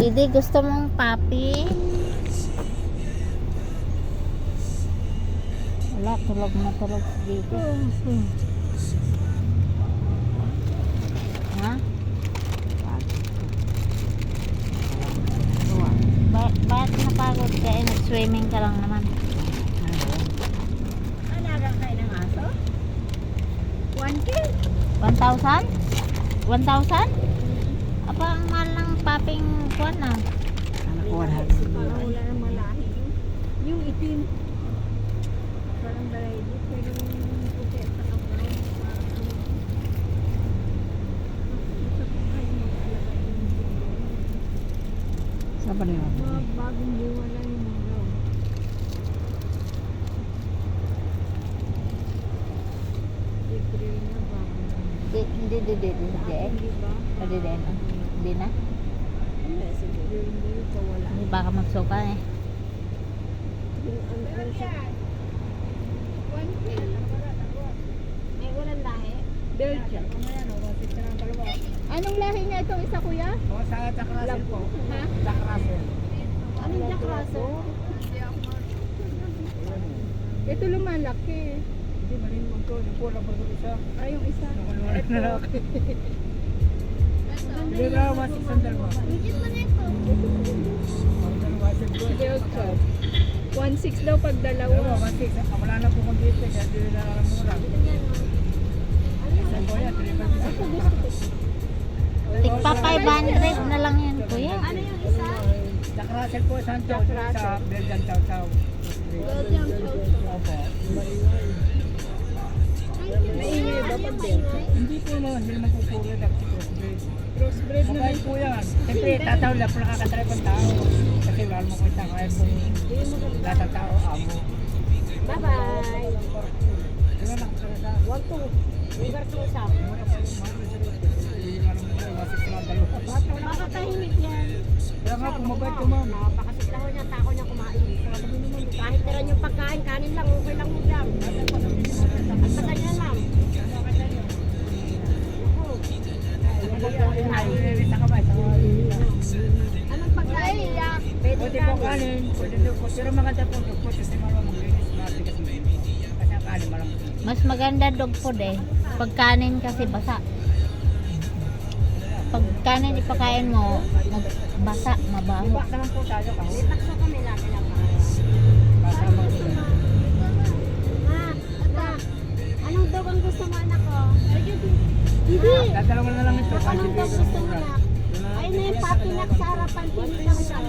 Didi, gusto mong papi? Wala, tulog na tulog si Didi. Ha? Bakit napagod ka? Nag-swimming ka lang naman. Alaga kayo ng aso? 1K? 1,000? 1,000? Apa ang mahal ng paping kuwan na? Anak ko, parang wala nang malahi. Yung itim. Parang variety. Pero yung puti at saka brown. Saan ba na yun? Mga bagong bunga lang yung mga brown. April na bagong bunga. Hindi. Hindi ba? Pwede din. Hindi na. Hindi, siguro hindi pa wala. Hindi baka magsuka eh. Yung ang siya. 1K. May walang lahi? Belgian. Anong lahi niya itong isa, kuya? O, sa Jack Russell po. Ha? Jack Russell. Anong Jack Russell? Ito lumalaki. Hindi, maling mo ito. Yung pula pa ito isa. Ay, yung isa. Nakulungan na lang. Hindi na ako masik sandal mo. Legit na ito. Ang dalawa siya. Belgian. 1.6 daw pag Dalawa, dalawa. masik. Wala na po kung dito. Kaya hindi na alam mo lang. Sa po yan, 3.5. Tigpa 500 na lang yan, kuya. Ano yung isa? Jack Russell po, Sancho. Sa Belgian Chow Chow. Belgian chow chow. Opo. Maingay ba pag Belgian? Hindi po naman, hindi naman po puro crossbreed. Crossbreed na Mabait po yan. Siyempre, tataw lang po nakakatry pang tao. Kasi wala mo kita kaya po lahat ng tao amo. Bye-bye. Diba lang talaga? Wag to. Lugar to sa. Mura pa yung mahal na sila. Hindi nga naman nila, wasik sila ang dalawa. Baka tahimik yan. Kaya nga po, mabait ko ma'am. Napakasiglaho niya, tako niya kumain. Kahit tira yung pagkain, kanin lang, okay lang mo dyan. At patay na lang. Ay, sa kamay. Anong pagkain niya? Pwede Pwede po kanin, pwede po. Pero maganda po, po kasi marunong maglinis. Matigas mo yun. Kasi ang kanin malamang. Mas maganda dog food eh. Pag kanin kasi basa. Pag kanin ipakain mo, basa, mabaho. Iba naman po tayo kahit. May takso kami laki lang. Basa mo po. Ma, ata, anong dog ang gusto mo anak ko? Hindi. Dadalawa na lang ito. Anong dog gusto mo anak? Ay na yung papinak sa harapan, pinig lang siya.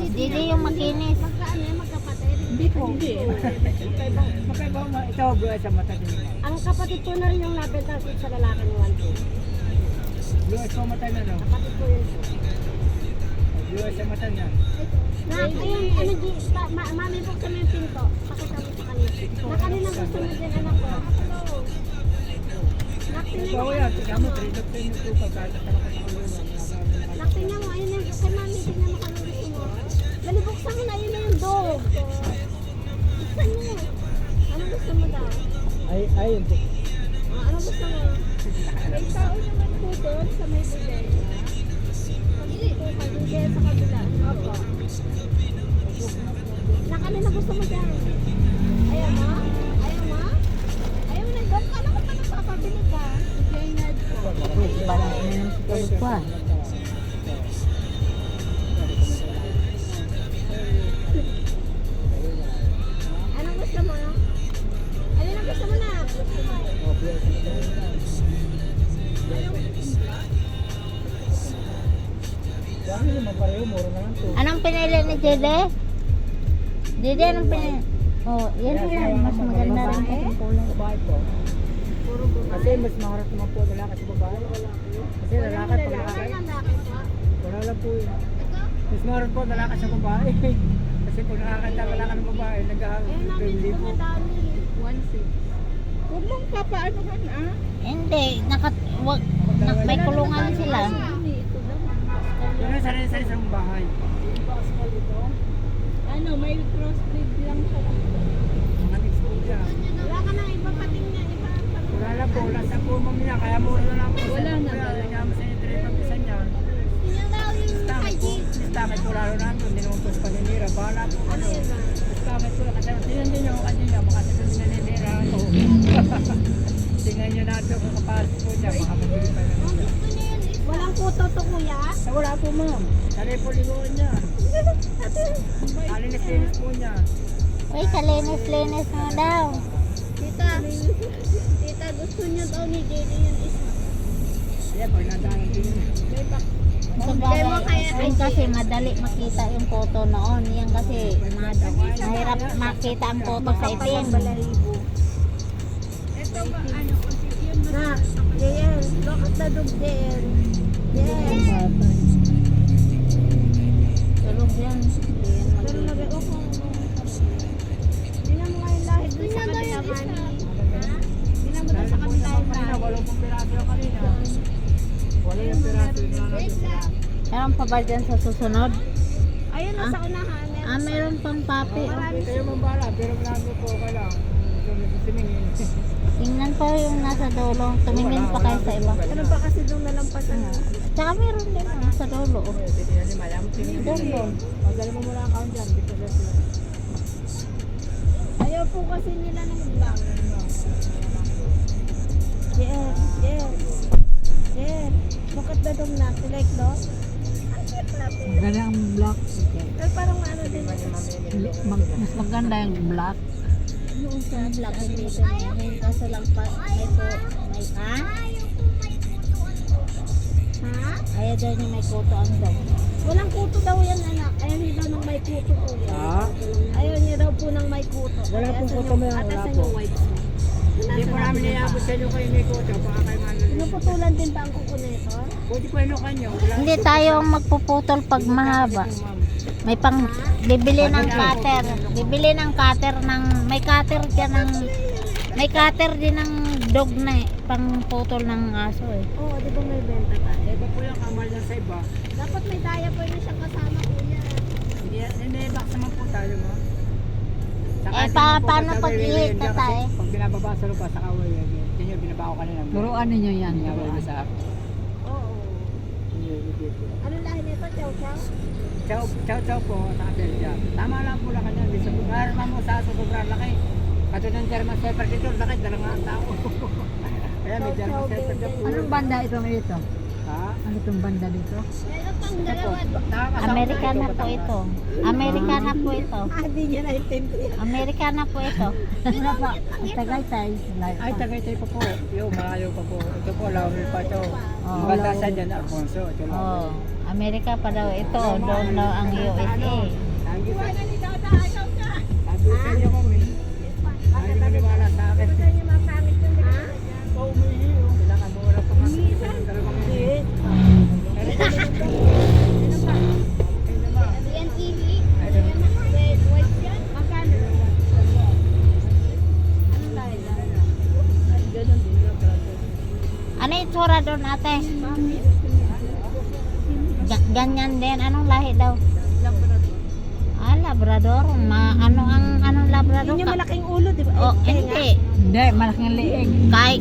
Didi yung makinis. Magkaano yan, magkapatid? Hindi po. Hindi. Magkaiba mo. Ito, bro, sa mata din. Ang kapatid ko na rin yung nabenta sa lalaki ni Juan. Blue eyes po mata na, no? Kapatid ko yun. Blue eyes sa mata niya. Na, ayun, ano, mami po kami yung pinto. Pakita mo sa kanila. Na kanina gusto mo din, anak ko. Ikaw yan. Tignan mo, 3 dogs sa inyo po. Pagkakita ka na Tingnan mo, ayun na, kay mami, tingnan mo kung gusto mo. Dali, buksan mo na, ayun na yung dog. Buksan mo. Ano gusto mo daw? ayun po. Ano gusto mo? May tao naman po doon sa may bigay. Pagili po, pagili sa kabila. Opo. Na kanina gusto mo dyan. Ayaw mo? Ayaw mo? Ayaw mo na, dog ka na kung paano papabili ka. Jaynard po. Parang ininom si tulog ko ah. Anong gusto mo? Ayun ang gusto mo na. Dami naman pareho, mura na lang to. Anong pinili ni Dede? Dede, anong pinili? Oh, yan lang. Mas maganda rin itong kulay. Babae po. Puro babae. Kasi mas maharap naman po lalaki sa babae. Kasi lalaki pag lalaki. Ang lalaki po. Wala lang po yun. Mas maharap po lalaki sa babae. Kasi pag nakakanta ka lang ng babae, Ayun namin nag-hindi gusto po. niya dami. 1.6. Huwag mong papaanohan ah. Hindi, may kulungan sila. Ito daw. Yun ang sarili-sarili sa bahay. Ano, may crossbreed lang siya. Mga mixed food yan. Wala ka na, iba pating niya, iba. Wala lang po, wala sa po mamaya, kaya mura na lang po. Wala na. Kaya nga mo sa inyo, 3 pag isa niyan. po lalo namin, hindi naman po sa paninira. Bahala po Ano yun ba? Discover ko kasi tingnan din yung kanina, baka sa doon naninira ako. Tingnan nyo natin kung kapasok po dyan, baka mabili pa lang siya. Walang puto to kuya? Wala po ma'am, tali po ligoon niya. Alinis-linis po niya. Uy, kalinis-linis mo daw. Tita, tita gusto niyo daw ni JD yung isa. Ayan, pag nadaan din yun. Sabagay, yun kasi madali makita yung photo noon. Yan kasi mahirap makita ang photo sa itim. Ito ba ano yun na? JL, bakit na dog JL? JL. Tulog yan. Pero nag-o Tingnan mo nga yung lahit doon sa kanila, mami. Tingnan mo doon sa kanila yung lahit. Walang pong piraso yung kanina. Wala yung piraso yung kanina. Meron pa ba dyan sa susunod? Ayun, nasa unahan. Meron pang papi. Oh. Kayo mambala, pero malabo po ka lang. Tumingin. Tingnan pa yung nasa dulo. Tumingin pa kayo sa iba. Meron pa kasi doon nalampasan. Tsaka meron din sa dulo. Oh. Dulo. Pagdala mo muna ang account dyan, dito sa sila. Ayaw po kasi nila ng vlog. JL, JL. JL, bakit na dong na? Like doon? Ang cute natin. Maganda ang black. Pero parang ano din. Mas maganda yung black. Yung sa vlog dito. Kaso lang pa may ha? Ha? Ayaw daw niya may kuto ang dog. Walang kuto daw yan, anak. Ayaw niya daw ng may kuto po yan. Ha? Ayaw niya daw po ng may kuto. Wala pong kuto mo yan, wala Atasan po. yung white. Hindi po namin iabot sa inyo kayo may kuto, baka kayo manulit. Pinuputulan din ba ang kuko nito? Pwede po ino kanyo. Hindi tayo ang magpuputol pag mahaba. May pang bibili ng cutter. Bibili ng cutter ng may cutter diyan ng may cutter din ng dog na pang putol ng aso eh. Oo, di ba may benta tayo? Iba po yung kamal yan sa iba. Dapat may diaper na siyang kasama, kuya. Hindi, box naman po tayo mo. Paano pag ihit na tayo? Pag binababa sa lupa sa kaway, yan yung binaba ko kanina. Turuan ninyo yan. Binababa Turuan. sa akin. Oo. Anong lahi nito? Chow chow? Chow po sa Belgium. Tama lang po lang kanya. Mayroon mo sa sobrang laki. Katulad ng German Shepherd dito, laki, dalangang tao. Kaya may German Shepherd na po. Anong banda itong ito? Ha? Ano itong banda dito? Meron pang dalawa. Amerikana po ito. Amerikana po ito. Hindi niya naintindihan. Amerikana po ito. Ano pa? Ang Tagaytay. Ay, Tagaytay pa po. Yung malayo pa po. Ito po, Laurel pa ito. Oh. Banda sa dyan, Alfonso. Ito lang. Oh, Amerika pa daw ito. Doon daw ang USA. Thank you sa inyo kami. Ay, maniwala sa akin. Gusto niyo mapangit yung ha? Kailangan mo wala pang Yan TV. Red, white yan. Magkano? Anong lahi yan? Ganun din. Ano yung tsura doon ate? Ganyan din. Anong lahi daw? Ah, Labrador. Anong Labrador? Yun yung malaking ulo, di ba? Oh, Eh, hindi. Hindi, malaking liig.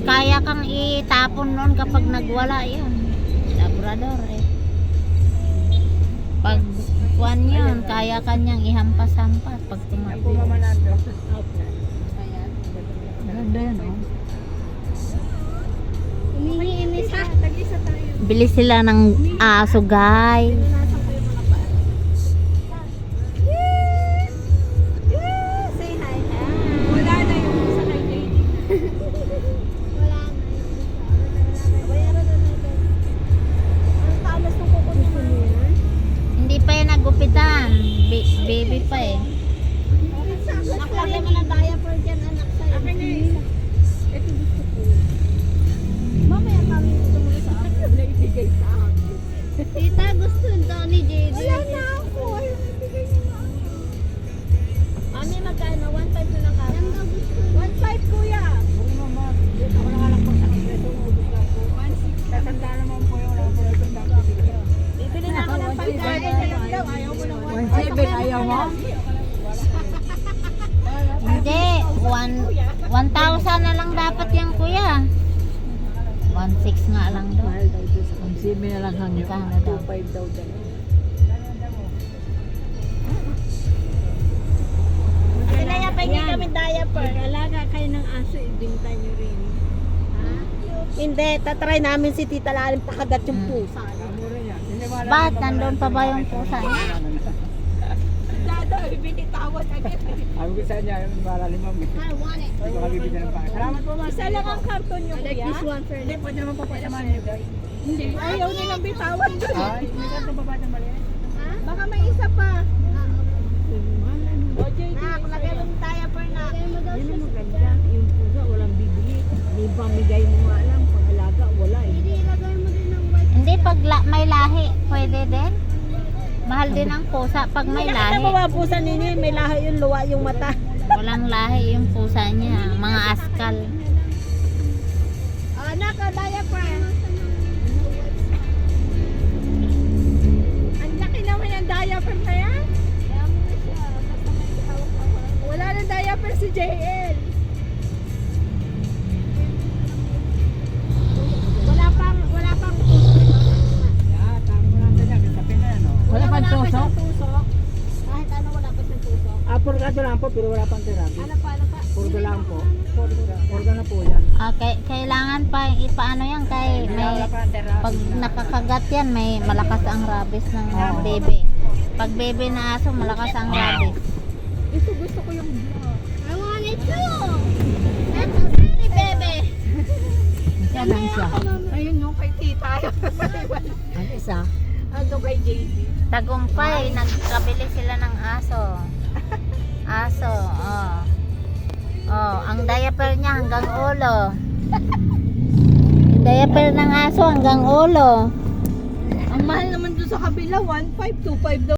Kaya kang itapon noon kapag nagwala yan. Labrador eh. Pag kuwan yun, kaya kanyang ihampas-hampas pag Yan po tumabi. Mama Nando. Ganda yan, oh. Umiinis ha. Tag-isa tayo. Bili sila ng aso, guys. Pinunasan ko yung mga paa. Say hi. Wala na yung sa kay JD. Wala na. Bayaran na natin. Ang talas ng kukunin mo yan. Hindi pa yan nagupitan. Baby pa eh. Nakalagay mo ng diaper dyan, anak sa'yo. Akin na isa. Ito gusto ko. Mamaya kami gusto mo sa akin. Naibigay sa akin. Tita, gusto daw ni JD. Wala na ako. Naibigay niya na ako. Mami, magkano? 1.5 na lang ka. 1.5 kuya. Oo mama. Dito ako nangalak po sa kapreso. Ubus lang po. 1.6. Tatanda naman po yung wala po yung tanda. Bibili na ako ng pagkain. Ayaw mo ng 1.7 ayaw mo? Hindi. 1,000 na lang dapat yan kuya. 1,600 nga lang daw. Ang simi na lang hangyo. Magkano daw? 5 daw dyan. aso, ibintay niyo rin. Ha? Hindi, tatry namin si Tita Lalim pakagat yung pusa. Mura yan. Hindi mo alam Bakit yung nandun pa ba pamamaraan yung ko. pusa niya? Dado, ibinitawan agad. Sabi ko sa niya, yung para ni ma'am. I want it. Sabi ko bibigyan ng pangit. Salamat po ma'am. Isa lang ang karton niyo, kuya. This one, sir. Hindi, pwede naman po pasamahan niyo guys. Hindi, ayaw nilang bitawan doon. Ay, may kanto pa ba ng maliit? Baka may isa pa. O, JD. Nakalagay mo yung diaper na. Yun ang maganda. Yung pusa, walang bibili. May pamigay mo nga lang. Pag-alaga, wala eh. Hindi, ilagay mo din ng white. Hindi, pag may lahi, pwede din. Mahal din ang pusa pag may Nakita lahi. mo ba pusa ninyo? May lahi yung luwa yung mata. Walang lahi yung pusa niya. Mga askal. Anak, diaper. Ang laki naman yung diaper na yan. Wala na diaper si JL. Wala pang Yeah, tama mo lang dyan. Isapin na yan, oh. Wala pang pa tusok? siyang tusok. Kahit ano wala pa siyang tusok. Purgado lang po, pero wala pang therapy. Ano pa? Purga lang po. Purga na po yan. Okay, kailangan pa ipaano yan kay may Wala pang therapy. pag nakakagat yan may malakas ang rabies ng bebe. Pag bebe na aso malakas ang rabies. Ito gusto ko yung vlog. I want it too. That's really baby. Siya lang siya. Ayun yung kay tita. Ang isa. Ano kay JD? Tagumpay, nagkabili sila ng aso. Aso, oh. Oh, ang diaper niya hanggang ulo. Yung diaper ng aso hanggang ulo. Ang mahal naman doon sa kabila, 1,525 daw.